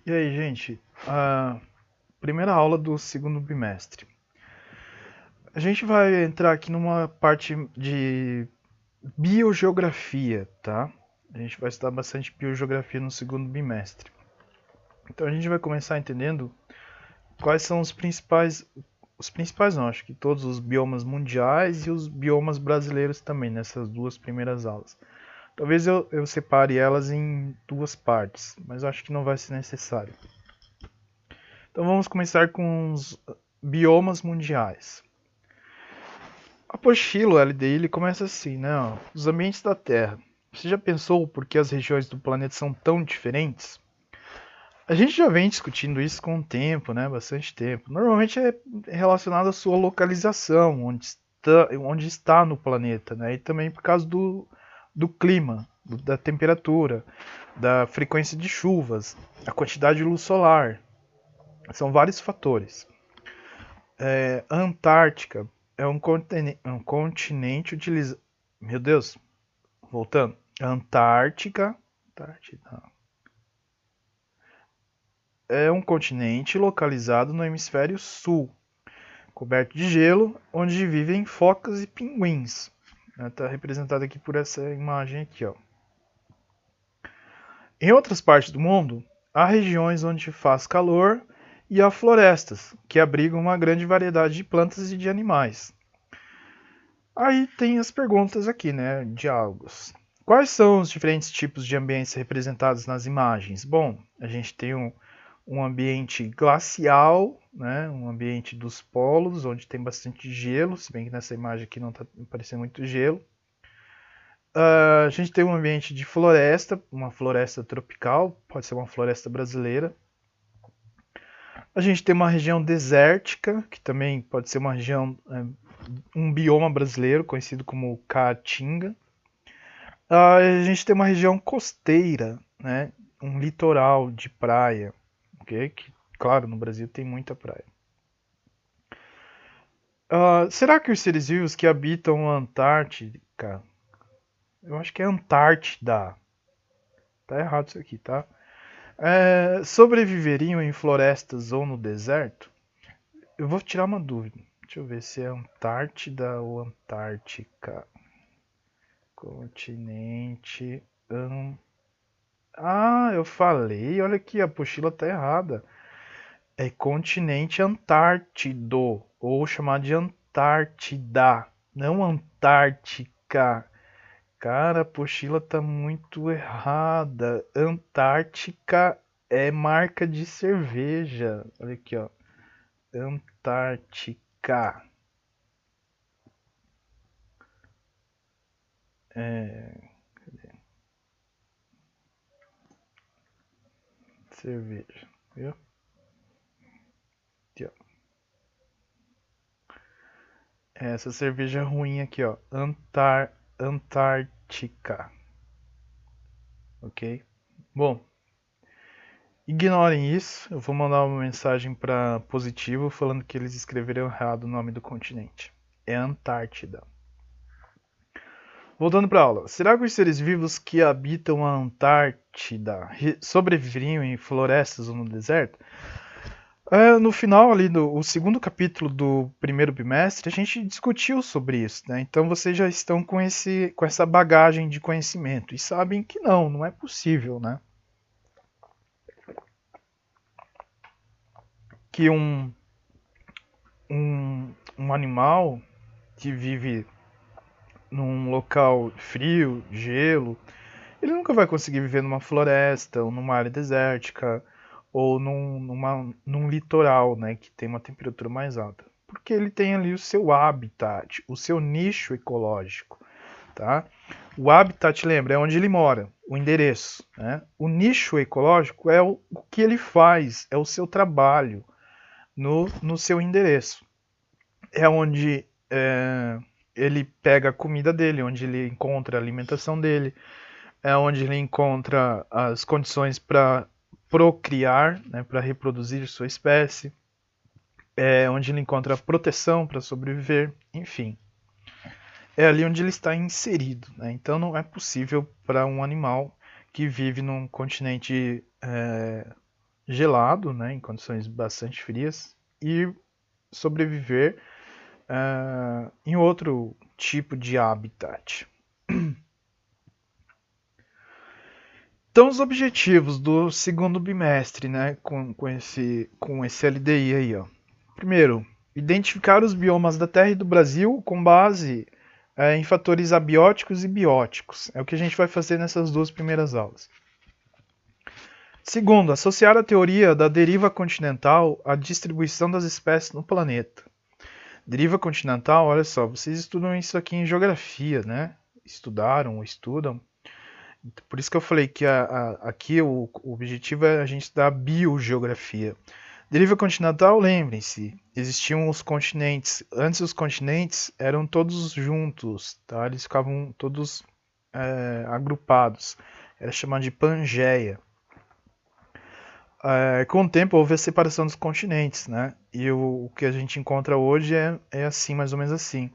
E aí, gente? A primeira aula do segundo bimestre. A gente vai entrar aqui numa parte de biogeografia, tá? A gente vai estudar bastante biogeografia no segundo bimestre. Então a gente vai começar entendendo quais são os principais não, acho que todos os biomas mundiais e os biomas brasileiros também nessas duas primeiras aulas. Talvez eu separe elas em duas partes, mas acho que não vai ser necessário. Então vamos começar com os biomas mundiais. A apostila LDI ele começa assim, né? Ó, os ambientes da Terra. Você já pensou por que as regiões do planeta são tão diferentes? A gente já vem discutindo isso com o tempo, né? Bastante tempo. Normalmente é relacionado à sua localização, onde está no planeta, né? E também por causa do clima, da temperatura, da frequência de chuvas, a quantidade de luz solar. São vários fatores. A Antártica é um continente utilizado. Meu Deus, voltando. Antártida é um continente localizado no hemisfério sul, coberto de gelo, onde vivem focas e pinguins. Está representado aqui por essa imagem aqui, ó. Em outras partes do mundo, há regiões onde faz calor e há florestas, que abrigam uma grande variedade de plantas e de animais. Aí tem as perguntas aqui, né? Diálogos. Quais são os diferentes tipos de ambientes representados nas imagens? Bom, a gente tem um ambiente glacial, né? Um ambiente dos polos, onde tem bastante gelo, se bem que nessa imagem aqui não está aparecendo muito gelo. A gente tem um ambiente de floresta, uma floresta tropical, pode ser uma floresta brasileira. A gente tem uma região desértica, que também pode ser uma região, um bioma brasileiro, conhecido como Caatinga. A gente tem uma região costeira, né? Um litoral de praia, okay? Que, claro, no Brasil tem muita praia. Será que os seres vivos que habitam a Antártica, eu acho que é Antártida, tá errado isso aqui, tá? Sobreviveriam em florestas ou no deserto? Eu vou tirar uma dúvida. Deixa eu ver se é Antártida ou Antártica. Continente. Eu falei, olha aqui, a apostila tá errada. É continente Antártido, ou chamado de Antártida, não Antártica. Cara, a apostila tá muito errada. Antártica é marca de cerveja. Olha aqui, ó. Antártica. Cerveja. Viu? Aqui, ó. Essa cerveja ruim aqui, ó. Antártica. Ok? Bom, ignorem isso. Eu vou mandar uma mensagem para Positivo falando que eles escreveram errado o nome do continente. É Antártida. Voltando para a aula. Será que os seres vivos que habitam a Antártida sobreviveriam em florestas ou no deserto? No final ali do segundo capítulo do primeiro bimestre, a gente discutiu sobre isso, né? Então vocês já estão com essa bagagem de conhecimento e sabem que não é possível, né? Que um animal que vive num local frio, gelo, ele nunca vai conseguir viver numa floresta ou numa área desértica ou num litoral, né, que tem uma temperatura mais alta. Porque ele tem ali o seu habitat, o seu nicho ecológico, tá? O habitat, lembra, é onde ele mora, o endereço, né? O nicho ecológico é o que ele faz, é o seu trabalho no seu endereço. É onde ele pega a comida dele, onde ele encontra a alimentação dele, é onde ele encontra as condições para procriar, né, para reproduzir sua espécie, é onde ele encontra proteção para sobreviver, enfim. É ali onde ele está inserido. Né? Então não é possível para um animal que vive num continente gelado, né, em condições bastante frias, e sobreviver em outro tipo de habitat. Então, os objetivos do segundo bimestre, né, com esse LDI aí, ó. Primeiro, identificar os biomas da Terra e do Brasil com base em fatores abióticos e bióticos. É o que a gente vai fazer nessas duas primeiras aulas. Segundo, associar a teoria da deriva continental à distribuição das espécies no planeta. Deriva continental, olha só, vocês estudam isso aqui em geografia, né? Estudaram ou estudam. Por isso que eu falei que aqui o objetivo é a gente estudar biogeografia. Deriva continental, lembrem-se, existiam os continentes. Antes os continentes eram todos juntos, tá? Eles ficavam todos agrupados. Era chamado de Pangeia. Com o tempo houve a separação dos continentes, né? E o que a gente encontra hoje é assim, mais ou menos assim.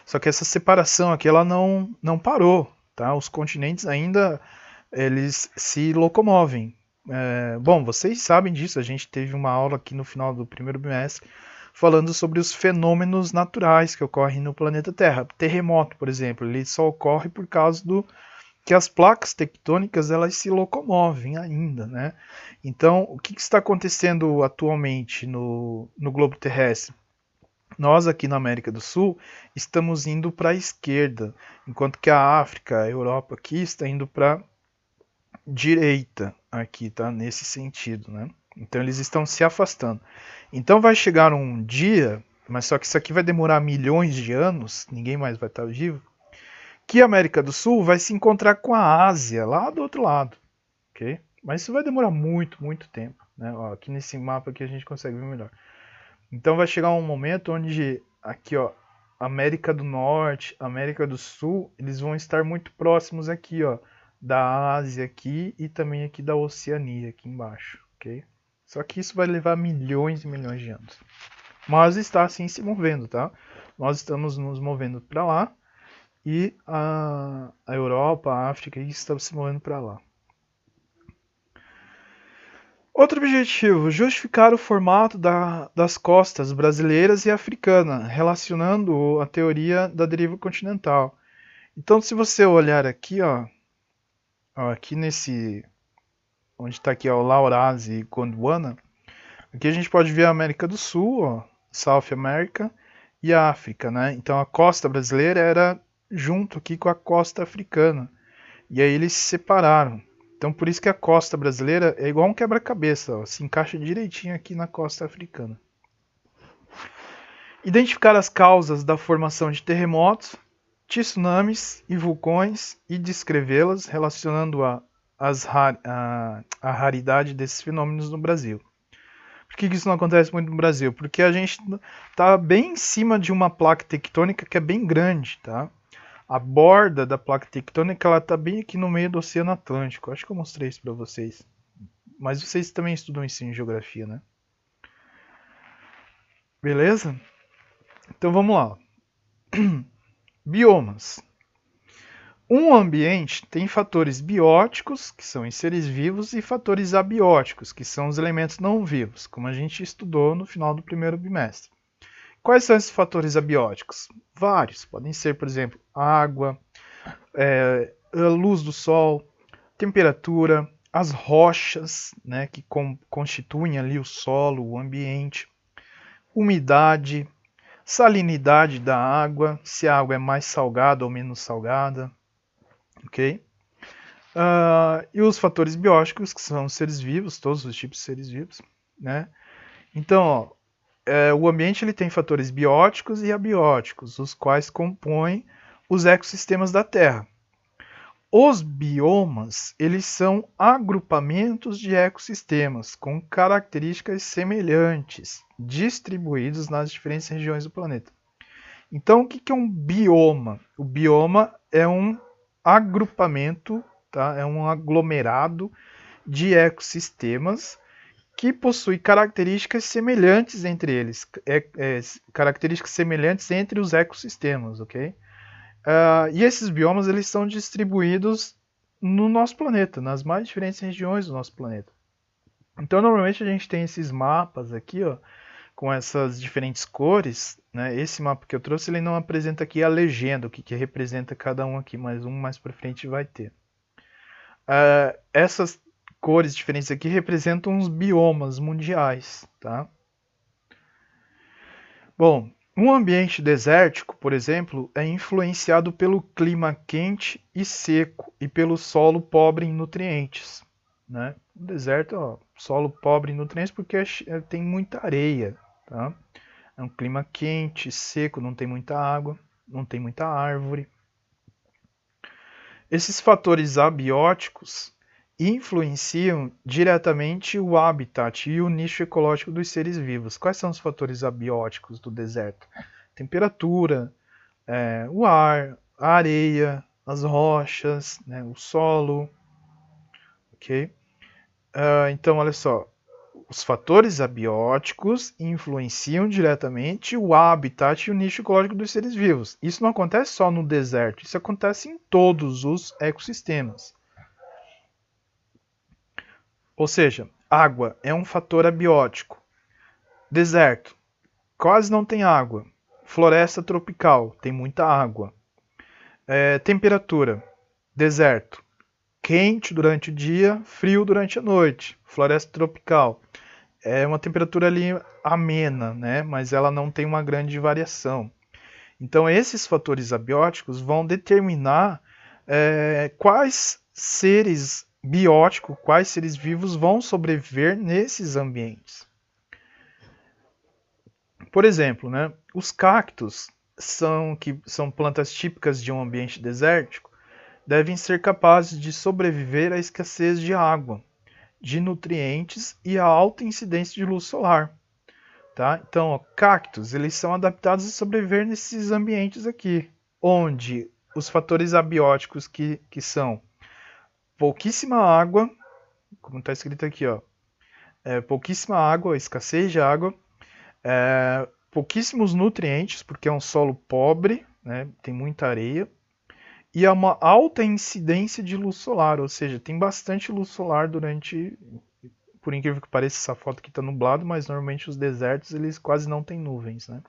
Só que essa separação aqui, ela não parou, tá? Os continentes ainda, eles se locomovem. Bom, vocês sabem disso, a gente teve uma aula aqui no final do primeiro bimestre falando sobre os fenômenos naturais que ocorrem no planeta Terra. Terremoto, por exemplo, ele só ocorre por causa do que as placas tectônicas elas se locomovem ainda, né? Então, o que está acontecendo atualmente no globo terrestre? Nós aqui na América do Sul estamos indo para a esquerda, enquanto que a África, a Europa aqui está indo para a direita, aqui, tá? Nesse sentido, né? Então eles estão se afastando. Então vai chegar um dia, mas só que isso aqui vai demorar milhões de anos, ninguém mais vai estar vivo, que a América do Sul vai se encontrar com a Ásia, lá do outro lado, ok? Mas isso vai demorar muito, muito tempo, né? Ó, aqui nesse mapa aqui a gente consegue ver melhor. Então vai chegar um momento onde aqui, ó, América do Norte, América do Sul, eles vão estar muito próximos aqui, ó, da Ásia aqui e também aqui da Oceania aqui embaixo, ok? Só que isso vai levar milhões e milhões de anos. Mas está assim se movendo, tá? Nós estamos nos movendo para lá e a Europa, a África está se movendo para lá. Outro objetivo, justificar o formato das costas brasileiras e africana, relacionando a teoria da deriva continental. Então, se você olhar aqui, ó aqui nesse, onde está aqui ó, Laurasi e Gondwana, aqui a gente pode ver a América do Sul, ó, South America e a África, né? Então a costa brasileira era junto aqui com a costa africana. E aí eles se separaram. Então por isso que a costa brasileira é igual um quebra-cabeça, se encaixa direitinho aqui na costa africana. Identificar as causas da formação de terremotos, tsunamis e vulcões e descrevê-las, relacionando a raridade desses fenômenos no Brasil. Por que isso não acontece muito no Brasil? Porque a gente está bem em cima de uma placa tectônica que é bem grande, tá? A borda da placa tectônica ela está bem aqui no meio do Oceano Atlântico. Acho que eu mostrei isso para vocês. Mas vocês também estudam isso em geografia, né? Beleza? Então vamos lá. Biomas. Um ambiente tem fatores bióticos, que são os seres vivos, e fatores abióticos, que são os elementos não vivos, como a gente estudou no final do primeiro bimestre. Quais são esses fatores abióticos? Vários. Podem ser, por exemplo, água, a luz do sol, temperatura, as rochas, né, que constituem ali o solo, o ambiente, umidade, salinidade da água, se a água é mais salgada ou menos salgada, ok? E os fatores bióticos, que são os seres vivos, todos os tipos de seres vivos, né? Então, ó, o ambiente ele tem fatores bióticos e abióticos, os quais compõem os ecossistemas da Terra. Os biomas, eles são agrupamentos de ecossistemas com características semelhantes, distribuídos nas diferentes regiões do planeta. Então, o que é um bioma? O bioma é um agrupamento, tá? É um aglomerado de ecossistemas que possui características semelhantes entre eles, características semelhantes entre os ecossistemas, ok? E esses biomas eles são distribuídos no nosso planeta, nas mais diferentes regiões do nosso planeta. Então, normalmente a gente tem esses mapas aqui, ó, com essas diferentes cores, né? Esse mapa que eu trouxe, ele não apresenta aqui a legenda, o que representa cada um aqui, mas um mais para frente vai ter. Essas cores diferentes aqui representam os biomas mundiais, tá? Bom, um ambiente desértico, por exemplo, é influenciado pelo clima quente e seco e pelo solo pobre em nutrientes, né? O deserto, ó, solo pobre em nutrientes porque tem muita areia, tá? É um clima quente, seco, não tem muita água, não tem muita árvore. Esses fatores abióticos influenciam diretamente o habitat e o nicho ecológico dos seres vivos. Quais são os fatores abióticos do deserto? Temperatura, o ar, a areia, as rochas, né, o solo, ok? Então, olha só, os fatores abióticos influenciam diretamente o habitat e o nicho ecológico dos seres vivos. Isso não acontece só no deserto, isso acontece em todos os ecossistemas. Ou seja, água é um fator abiótico. Deserto, quase não tem água. Floresta tropical, tem muita água. Temperatura, deserto, quente durante o dia, frio durante a noite. Floresta tropical, é uma temperatura ali amena, né? Mas ela não tem uma grande variação. Então, esses fatores abióticos vão determinar quais seres bióticos, quais seres vivos vão sobreviver nesses ambientes. Por exemplo, né, os cactos que são plantas típicas de um ambiente desértico, devem ser capazes de sobreviver à escassez de água, de nutrientes e à alta incidência de luz solar. Tá? Então, ó, cactos, eles são adaptados a sobreviver nesses ambientes aqui, onde os fatores abióticos que são pouquíssima água, como está escrito aqui, ó, pouquíssima água, escassez de água, pouquíssimos nutrientes, porque é um solo pobre, né, tem muita areia, e há uma alta incidência de luz solar, ou seja, tem bastante luz solar durante, por incrível que pareça, essa foto aqui está nublado, mas normalmente os desertos eles quase não têm nuvens, né?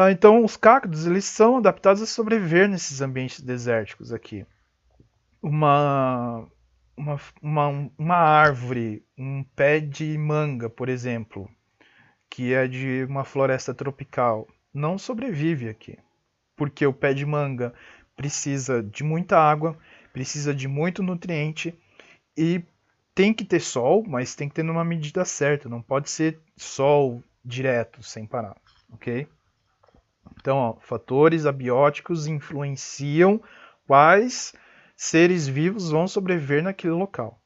Então os cactos eles são adaptados a sobreviver nesses ambientes desérticos aqui. Uma, uma árvore, um pé de manga, por exemplo, que é de uma floresta tropical, não sobrevive aqui, porque o pé de manga precisa de muita água, precisa de muito nutriente e tem que ter sol, mas tem que ter numa medida certa, não pode ser sol direto, sem parar, ok? Então, ó, fatores abióticos influenciam quais seres vivos vão sobreviver naquele local.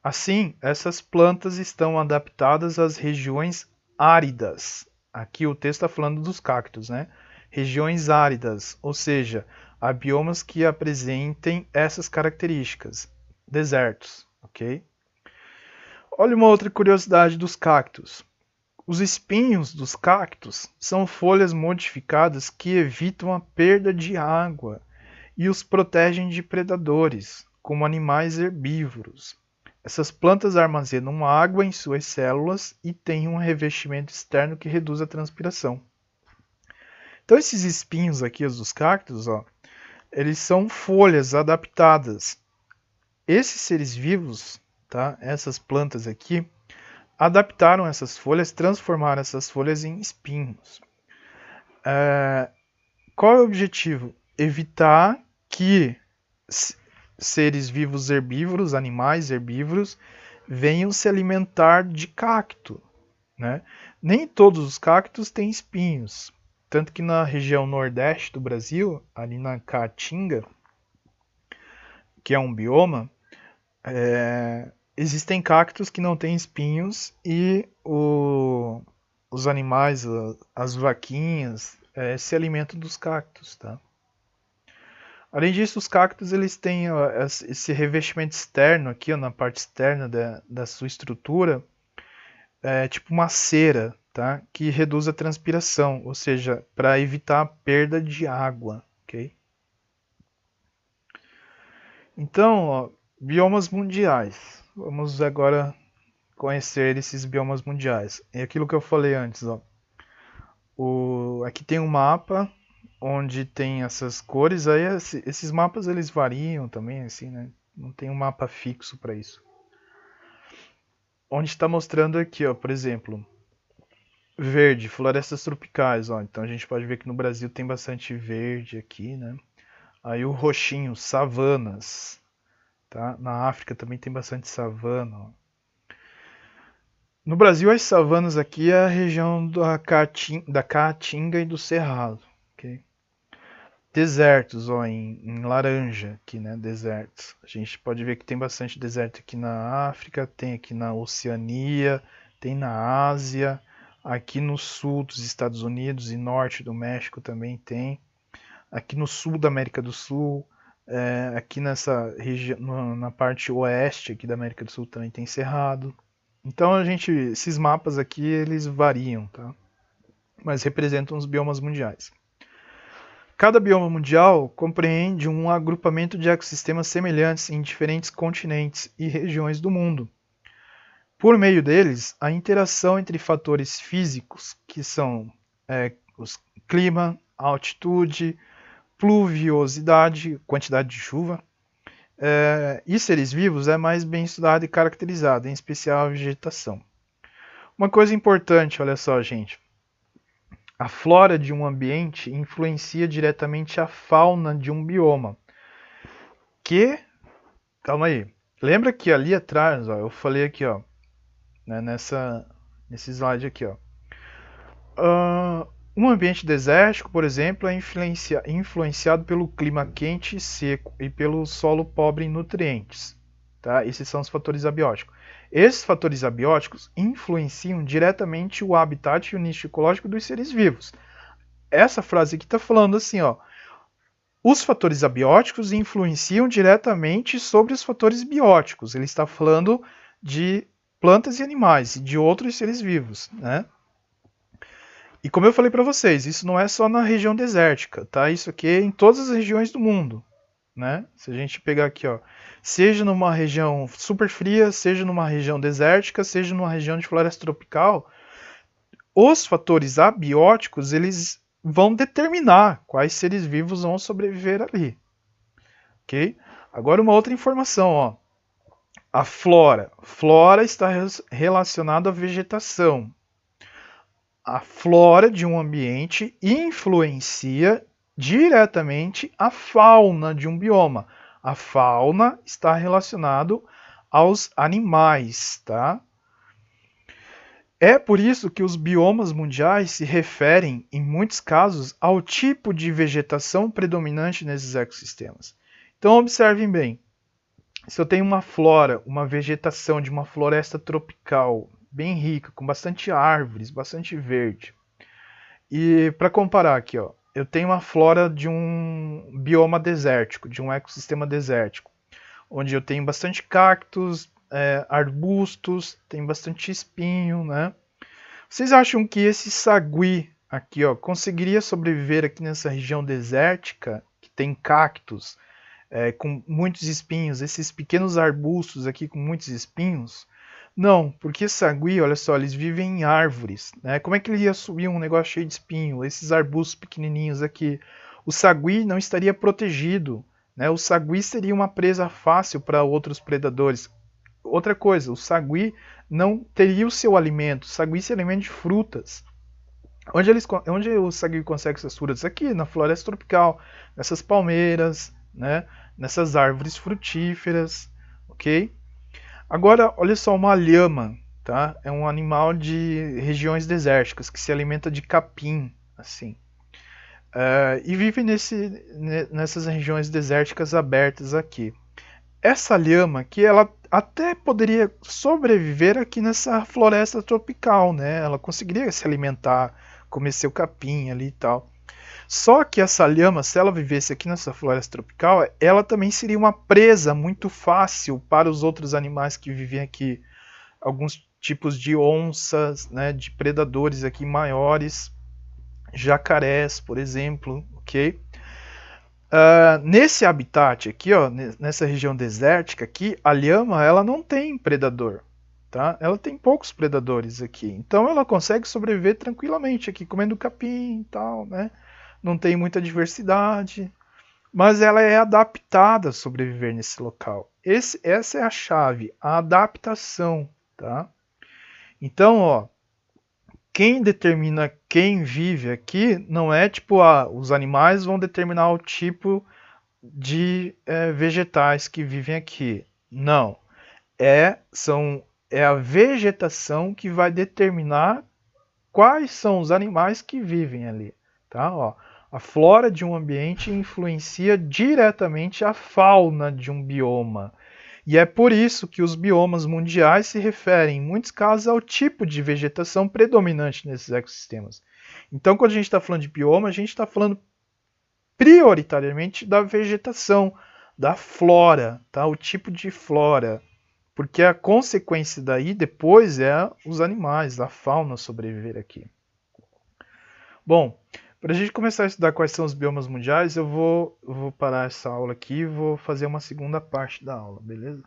Assim, essas plantas estão adaptadas às regiões áridas. Aqui o texto está falando dos cactos, né? Regiões áridas, ou seja, a biomas que apresentem essas características. Desertos, ok? Olha uma outra curiosidade dos cactos. Os espinhos dos cactos são folhas modificadas que evitam a perda de água e os protegem de predadores, como animais herbívoros. Essas plantas armazenam água em suas células e têm um revestimento externo que reduz a transpiração. Então esses espinhos aqui dos cactos, ó, eles são folhas adaptadas. Esses seres vivos, tá? Essas plantas aqui, adaptaram essas folhas, transformaram essas folhas em espinhos. Qual é o objetivo? Evitar que seres vivos herbívoros, animais herbívoros, venham se alimentar de cacto. Né? Nem todos os cactos têm espinhos. Tanto que na região nordeste do Brasil, ali na Caatinga, que é um bioma, existem cactos que não têm espinhos e os animais, as vaquinhas, se alimentam dos cactos, tá? Além disso, os cactos eles têm ó, esse revestimento externo aqui ó, na parte externa da sua estrutura, tipo uma cera, tá? Que reduz a transpiração, ou seja, para evitar a perda de água, ok? Então, ó, biomas mundiais. vamos agora conhecer esses biomas mundiais. É aquilo que eu falei antes, ó. Aqui tem um mapa onde tem essas cores, aí esses mapas eles variam também, assim, né? Não tem um mapa fixo para isso. Onde está mostrando aqui, ó, por exemplo, verde, florestas tropicais, ó. Então a gente pode ver que no Brasil tem bastante verde aqui, né? Aí o roxinho, savanas, tá? Na África também tem bastante savana, ó. No Brasil, as savanas aqui é a região da Caatinga e do Cerrado, ok? Desertos, ó, em laranja aqui, né? Desertos. A gente pode ver que tem bastante deserto aqui na África, tem aqui na Oceania, tem na Ásia, aqui no sul dos Estados Unidos e norte do México também tem. Aqui no sul da América do Sul, aqui nessa região, na parte oeste aqui da América do Sul também tem cerrado. Então esses mapas aqui eles variam, tá? Mas representam os biomas mundiais. Cada bioma mundial compreende um agrupamento de ecossistemas semelhantes em diferentes continentes e regiões do mundo. Por meio deles, a interação entre fatores físicos, que são os clima, altitude, pluviosidade, quantidade de chuva, e seres vivos é mais bem estudada e caracterizada, em especial a vegetação. Uma coisa importante, olha só, gente. A flora de um ambiente influencia diretamente a fauna de um bioma. Calma aí. Lembra que ali atrás, ó, eu falei aqui, ó, né, nesse slide aqui, ó. Um ambiente desértico, por exemplo, é influenciado pelo clima quente e seco e pelo solo pobre em nutrientes. Tá? Esses são os fatores abióticos. Esses fatores abióticos influenciam diretamente o habitat e o nicho ecológico dos seres vivos. Essa frase aqui está falando assim, ó. Os fatores abióticos influenciam diretamente sobre os fatores bióticos. Ele está falando de plantas e animais e de outros seres vivos, né? E como eu falei para vocês, isso não é só na região desértica, tá? Isso aqui é em todas as regiões do mundo, né? Se a gente pegar aqui, ó, seja numa região super fria, seja numa região desértica, seja numa região de floresta tropical, os fatores abióticos, eles vão determinar quais seres vivos vão sobreviver ali. OK? Agora uma outra informação, ó. A flora. Flora está relacionada à vegetação. A flora de um ambiente influencia diretamente a fauna de um bioma. A fauna está relacionado aos animais, tá? É por isso que os biomas mundiais se referem, em muitos casos, ao tipo de vegetação predominante nesses ecossistemas. Então observem bem, se eu tenho uma flora, uma vegetação de uma floresta tropical bem rica, com bastante árvores, bastante verde. E para comparar aqui, ó, eu tenho uma flora de um bioma desértico, de um ecossistema desértico, onde eu tenho bastante cactos, arbustos, tem bastante espinho, né? Vocês acham que esse sagui aqui, ó, conseguiria sobreviver aqui nessa região desértica, que tem cactos, com muitos espinhos, esses pequenos arbustos aqui com muitos espinhos? Não, porque sagui, olha só, eles vivem em árvores, né? Como é que ele ia subir um negócio cheio de espinho? Esses arbustos pequenininhos aqui. O sagui não estaria protegido, né? O sagui seria uma presa fácil para outros predadores. Outra coisa, o sagui não teria o seu alimento. O sagui se alimenta de frutas. Onde o sagui consegue essas frutas? Aqui, na floresta tropical, nessas palmeiras, né? Nessas árvores frutíferas, ok? Agora, olha só, uma lhama, tá? É um animal de regiões desérticas que se alimenta de capim, assim. E vive nessas regiões desérticas abertas aqui. Essa lhama aqui, ela até poderia sobreviver aqui nessa floresta tropical, né? Ela conseguiria se alimentar, comer seu capim ali e tal. Só que essa lhama, se ela vivesse aqui nessa floresta tropical, ela também seria uma presa muito fácil para os outros animais que vivem aqui. Alguns tipos de onças, né, de predadores aqui maiores, jacarés, por exemplo, ok? Nesse habitat aqui, ó, nessa região desértica aqui, a lhama ela não tem predador, tá? Ela tem poucos predadores aqui, então ela consegue sobreviver tranquilamente aqui, comendo capim e tal, né? Não tem muita diversidade, mas ela é adaptada a sobreviver nesse local. Essa é a chave, a adaptação, tá? Então, ó, quem determina quem vive aqui não é tipo, os animais vão determinar o tipo de vegetais que vivem aqui. Não. É a vegetação que vai determinar quais são os animais que vivem ali. Tá? Ó, a flora de um ambiente influencia diretamente a fauna de um bioma. E é por isso que os biomas mundiais se referem, em muitos casos, ao tipo de vegetação predominante nesses ecossistemas. Então, quando a gente está falando de bioma, a gente está falando prioritariamente da vegetação, da flora, tá? O tipo de flora. Porque a consequência daí depois é os animais, a fauna sobreviver aqui. Bom, para a gente começar a estudar quais são os biomas mundiais, eu vou parar essa aula aqui e vou fazer uma segunda parte da aula, beleza?